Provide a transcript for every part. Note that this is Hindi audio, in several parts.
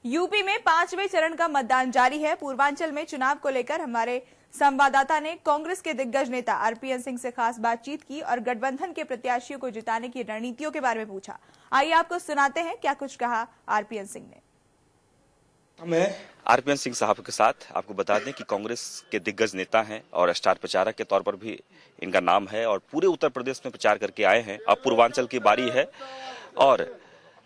यूपी में 5वें चरण का मतदान जारी है। पूर्वांचल में चुनाव को लेकर हमारे संवाददाता ने कांग्रेस के दिग्गज नेता आरपीएन सिंह से खास बातचीत की और गठबंधन के प्रत्याशियों को जिताने की रणनीतियों के बारे में पूछा। आइए आपको सुनाते हैं क्या कुछ कहा आरपीएन सिंह ने। मैं आरपीएन सिंह साहब के साथ आपको बता दें कि कांग्रेस के दिग्गज नेता हैं और स्टार प्रचारक के तौर पर भी इनका नाम है और पूरे उत्तर प्रदेश में प्रचार करके आए हैं। अब पूर्वांचल की बारी है और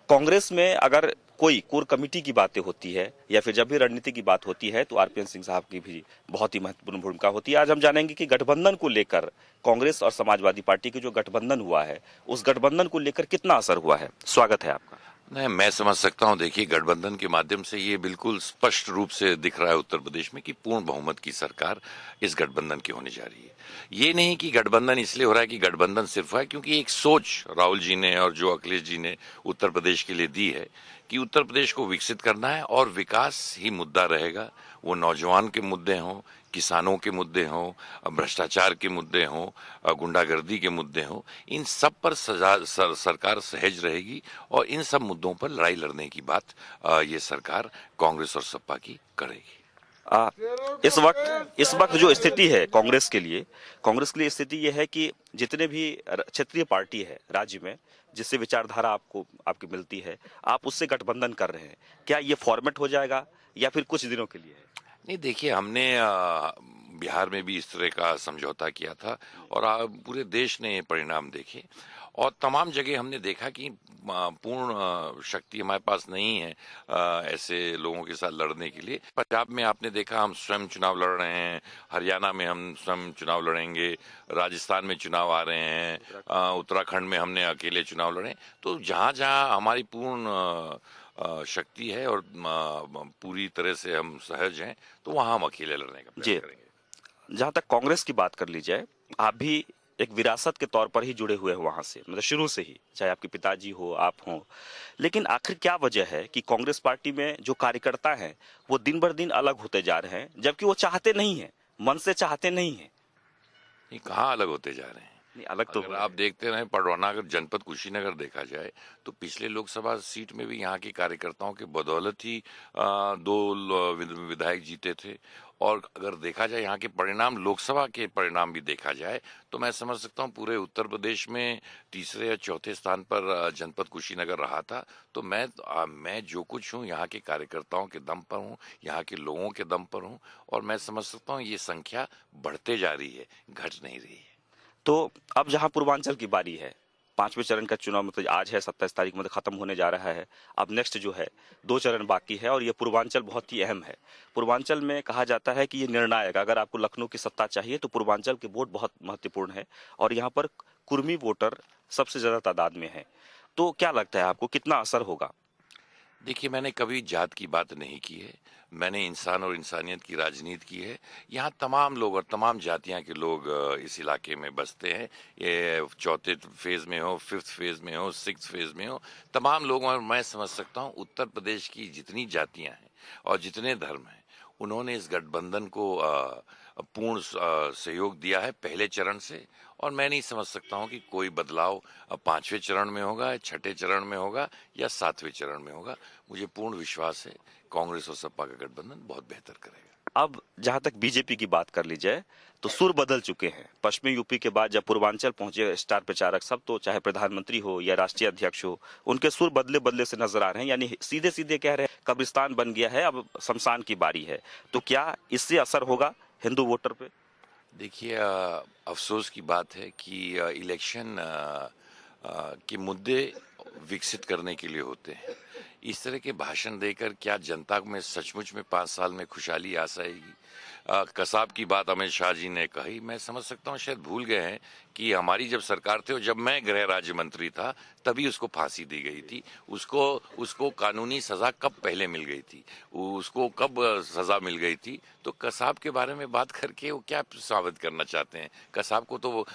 कांग्रेस में अगर कोई कोर कमेटी की बातें होती है या फिर जब भी रणनीति की बात होती है तो आरपीएन सिंह साहब की भी बहुत ही महत्वपूर्ण भूमिका होती है। आज हम जानेंगे कि गठबंधन को लेकर कांग्रेस और समाजवादी पार्टी के जो गठबंधन हुआ है उस गठबंधन को लेकर कितना असर हुआ है। स्वागत है आपका। नहीं, मैं समझ सकता हूं। देखिए, गठबंधन के माध्यम से ये बिल्कुल स्पष्ट रूप से दिख रहा है उत्तर प्रदेश में कि पूर्ण बहुमत की सरकार इस गठबंधन की होने जा रही है। ये नहीं कि गठबंधन इसलिए हो रहा है कि गठबंधन सिर्फ है, क्योंकि एक सोच राहुल जी ने और जो अखिलेश जी ने उत्तर प्रदेश के लिए दी है कि उत्तर प्रदेश को विकसित करना है और विकास ही मुद्दा रहेगा। वो नौजवान के मुद्दे हों, किसानों के मुद्दे हों, भ्रष्टाचार के मुद्दे हों, गुंडागर्दी के मुद्दे हों, इन सब पर सरकार सहज रहेगी और इन सब मुद्दों पर लड़ाई लड़ने की बात ये सरकार कांग्रेस और सपा की करेगी। इस वक्त जो स्थिति है कांग्रेस के लिए स्थिति यह है कि जितने भी क्षेत्रीय पार्टी है राज्य में जिससे विचारधारा आपकी मिलती है, आप उससे गठबंधन कर रहे हैं। क्या ये फॉर्मेट हो जाएगा या फिर कुछ दिनों के लिए है? नहीं, देखिए, हमने बिहार में भी इस तरह का समझौता किया था और पूरे देश ने परिणाम देखे और तमाम जगह हमने देखा कि पूर्ण शक्ति हमारे पास नहीं है ऐसे लोगों के साथ लड़ने के लिए। पंजाब में आपने देखा हम स्वयं चुनाव लड़ रहे हैं, हरियाणा में हम स्वयं चुनाव लड़ेंगे, राजस्थान में चुनाव आ रहे हैं, उत्तराखंड में हमने अकेले चुनाव लड़े। तो जहाँ जहाँ हमारी पूर्ण शक्ति है और पूरी तरह से हम सहज हैं तो वहाँ हम अकेले लड़ने का प्रयास करेंगे। जहाँ तक कांग्रेस की बात कर ली जाए, आप भी एक विरासत के तौर पर ही जुड़े हुए हैं वहां से, मतलब शुरू से ही, चाहे आपके पिताजी हो आप हो, लेकिन आखिर क्या वजह है कि कांग्रेस पार्टी में जो कार्यकर्ता हैं वो दिन बर दिन अलग होते जा रहे हैं, जबकि वो चाहते नहीं है, मन से चाहते नहीं है? ये कहाँ अलग होते जा रहे हैं? नहीं, अलग तो अगर आप देखते रहे पडरौना अगर जनपद कुशीनगर देखा जाए तो पिछले लोकसभा सीट में भी यहाँ के कार्यकर्ताओं के बदौलत ही 2 विधायक जीते थे। और अगर देखा जाए यहाँ के परिणाम, लोकसभा के परिणाम भी देखा जाए तो मैं समझ सकता हूँ पूरे उत्तर प्रदेश में तीसरे या चौथे स्थान पर जनपद कुशीनगर रहा था। तो मैं जो कुछ हूँ यहाँ के कार्यकर्ताओं के दम पर हूँ, यहाँ के लोगों के दम पर हूँ और मैं समझ सकता हूँ ये संख्या बढ़ते जा रही है, घट नहीं रही है। तो अब जहां पूर्वांचल की बारी है, 5वें चरण का चुनाव मतलब आज है 27 तारीख में खत्म होने जा रहा है। अब नेक्स्ट जो है 2 चरण बाकी है और ये पूर्वांचल बहुत ही अहम है। पूर्वांचल में कहा जाता है कि ये निर्णायक, अगर आपको लखनऊ की सत्ता चाहिए तो पूर्वांचल के वोट बहुत महत्वपूर्ण है और यहाँ पर कुर्मी वोटर सबसे ज्यादा तादाद में है। तो क्या लगता है आपको कितना असर होगा? देखिए, मैंने कभी जात की बात नहीं की है, मैंने इंसान और इंसानियत की राजनीति की है। यहाँ तमाम लोग और तमाम जातियाँ के लोग इस इलाके में बसते हैं। ये 4थे फेज में हो, 5th फेज में हो, 6th फेज में हो, तमाम लोग। और मैं समझ सकता हूँ उत्तर प्रदेश की जितनी जातियाँ हैं और जितने धर्म हैं उन्होंने इस गठबंधन को पूर्ण सहयोग दिया है पहले चरण से। और मैं नहीं समझ सकता हूं कि कोई बदलाव 5वें चरण में होगा, 6ठे चरण में होगा या 7वें चरण में होगा। मुझे पूर्ण विश्वास है कांग्रेस और सपा का गठबंधन बहुत बेहतर करेगा। अब जहां तक बीजेपी की बात कर ली जाए तो सुर बदल चुके हैं। पश्चिमी यूपी के बाद जब पूर्वांचल पहुंचे स्टार प्रचारक सब, तो चाहे प्रधानमंत्री हो या राष्ट्रीय अध्यक्ष हो, उनके सुर बदले बदले से नजर आ रहे हैं। यानी सीधे सीधे कह रहे हैं कब्रिस्तान बन गया है, अब शमशान की बारी है। तो क्या इससे असर होगा हिंदू वोटर पे? देखिए, अफसोस की बात है कि इलेक्शन के मुद्दे विकसित करने के लिए होते हैं। इस तरह के भाषण देकर क्या जनता में सचमुच में 5 साल में खुशहाली आ जाएगी? कसाब की बात अमित शाह जी ने कही, मैं समझ सकता हूँ शायद भूल गए हैं कि हमारी जब सरकार थी और जब मैं गृह राज्य मंत्री था तभी उसको फांसी दी गई थी। उसको कानूनी सजा कब पहले मिल गई थी, उसको कब सजा मिल गई थी? तो कसाब के बारे में बात करके वो क्या साबित करना चाहते हैं? कसाब को तो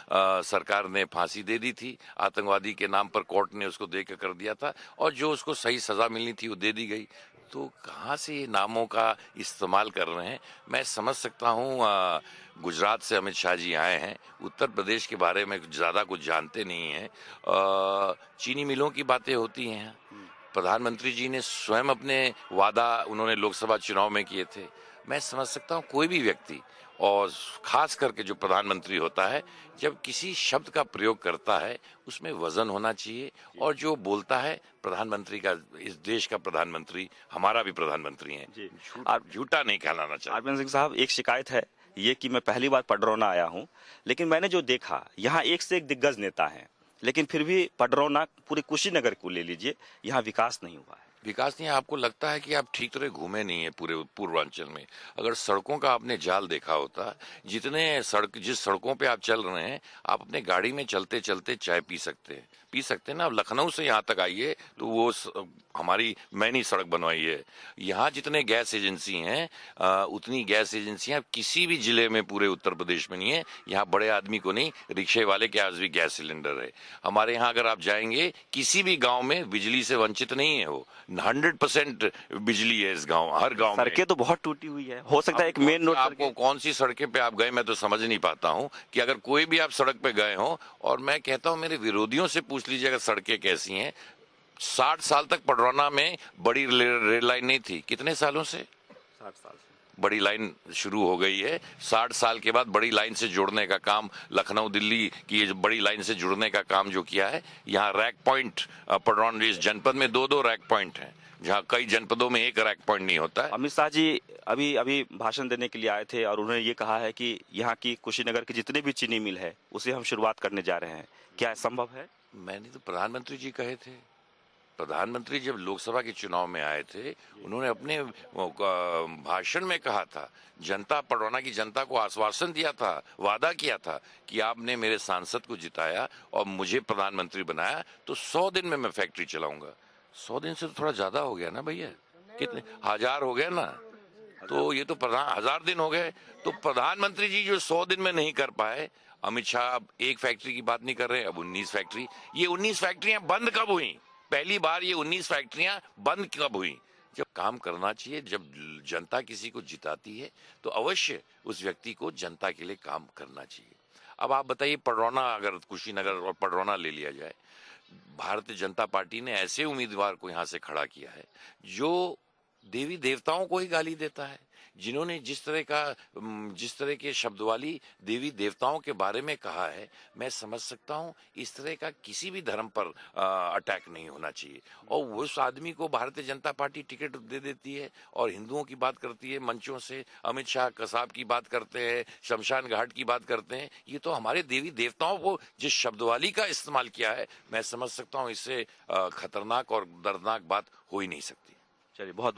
सरकार ने फांसी दे दी थी, आतंकवादी के नाम पर कोर्ट ने उसको दे कर दिया था और जो उसको सही सजा मिलनी थी वो दे दी गई। तो कहाँ से ये नामों का इस्तेमाल कर रहे हैं? मैं समझ सकता हूँ गुजरात से अमित शाह जी आए हैं, उत्तर प्रदेश के बारे में ज़्यादा कुछ जानते नहीं हैं। चीनी मिलों की बातें होती हैं, प्रधानमंत्री जी ने स्वयं अपने वादा उन्होंने लोकसभा चुनाव में किए थे। मैं समझ सकता हूँ कोई भी व्यक्ति, और खास करके जो प्रधानमंत्री होता है, जब किसी शब्द का प्रयोग करता है उसमें वजन होना चाहिए, और जो बोलता है प्रधानमंत्री का, इस देश का प्रधानमंत्री हमारा भी प्रधानमंत्री है, झूठा नहीं कहलाना चाहिए। आरपीएन सिंह साहब, एक शिकायत है ये कि मैं पहली बार पडरौना आया हूं, लेकिन मैंने जो देखा यहाँ एक से एक दिग्गज नेता हैं, लेकिन फिर भी पडरौना, पूरे कुशीनगर को ले लीजिए, यहाँ विकास नहीं हुआ है। विकास नहीं है। आपको लगता है कि आप ठीक तरह घूमे नहीं है पूरे पूर्वांचल में। अगर सड़कों का आपने जाल देखा होता, जिस सड़कों पे आप चल रहे हैं, आप अपने गाड़ी में चलते चलते चाय पी सकते हैं ना। आप लखनऊ से यहाँ तक आइए तो वो हमारी मैंने सड़क बनवाई है। यहाँ जितने गैस एजेंसी हैं, उतनी गैस एजेंसियां किसी भी जिले में पूरे उत्तर प्रदेश में नहीं है। यहाँ बड़े आदमी को नहीं, रिक्शे वाले के पास भी गैस सिलेंडर है। हमारे यहाँ अगर आप जाएंगे किसी भी गांव में, बिजली से वंचित नहीं है वो, 100% बिजली है इस गांव, हर गांव में। सड़कें तो बहुत टूटी हुई है, हो सकता है एक मेन रोड। आपको कौन सी सड़कें पे आप गए मैं तो समझ नहीं पाता हूँ कि अगर कोई भी आप सड़क पे गए हो। और मैं कहता हूँ मेरे विरोधियों से पूछ लीजिए अगर सड़कें कैसी हैं। 60 साल तक पडरौना में बड़ी रेल लाइन नहीं थी। कितने सालों से? 60 साल से बड़ी लाइन शुरू हो गई है। 60 साल के बाद बड़ी लाइन से जुड़ने का काम, लखनऊ दिल्ली की बड़ी लाइन से जुड़ने का काम जो किया है। यहाँ रैक पॉइंट, पडरौना इस जनपद में 2-2 रैक पॉइंट हैं, जहाँ कई जनपदों में एक रैक पॉइंट नहीं होता है। अमित शाह जी अभी भाषण देने के लिए आए थे और उन्होंने ये कहा है कि यहाँ की कुशीनगर की जितने भी चीनी मिल है उसे हम शुरुआत करने जा रहे हैं। क्या संभव है? मैंने तो प्रधानमंत्री जी कहे थे। प्रधानमंत्री जब लोकसभा के चुनाव में आए थे, उन्होंने अपने भाषण में कहा था, जनता, पडरौना की जनता को आश्वासन दिया था, वादा किया था कि आपने मेरे सांसद को जिताया और मुझे प्रधानमंत्री बनाया तो 100 दिन में मैं फैक्ट्री चलाऊंगा। 100 दिन से तो थोड़ा ज्यादा हो गया ना भैया, कितने 1000 हो गए ना, तो ये तो 1000 दिन हो गए। तो प्रधानमंत्री जी जो 100 दिन में नहीं कर पाए, अमित शाह एक फैक्ट्री की बात नहीं कर रहे, अब 19 फैक्ट्री। ये 19 फैक्ट्रियां बंद कब हुई? पहली बार ये 19 फैक्ट्रियां बंद कब हुई? जब काम करना चाहिए, जब जनता किसी को जिताती है तो अवश्य उस व्यक्ति को जनता के लिए काम करना चाहिए। अब आप बताइए, पडरौना, अगर कुशीनगर और पडरौना ले लिया जाए, भारतीय जनता पार्टी ने ऐसे उम्मीदवार को यहां से खड़ा किया है जो देवी देवताओं को ही गाली देता है, जिन्होंने जिस तरह के शब्दवाली देवी देवताओं के बारे में कहा है। मैं समझ सकता हूं इस तरह का किसी भी धर्म पर अटैक नहीं होना चाहिए। और उस आदमी को भारतीय जनता पार्टी टिकट दे देती है और हिंदुओं की बात करती है मंचों से, अमित शाह कसाब की बात करते हैं, शमशान घाट की बात करते हैं। ये तो हमारे देवी देवताओं को जिस शब्दवाली का इस्तेमाल किया है, मैं समझ सकता हूँ इससे खतरनाक और दर्दनाक बात हो ही नहीं सकती। चलिए, बहुत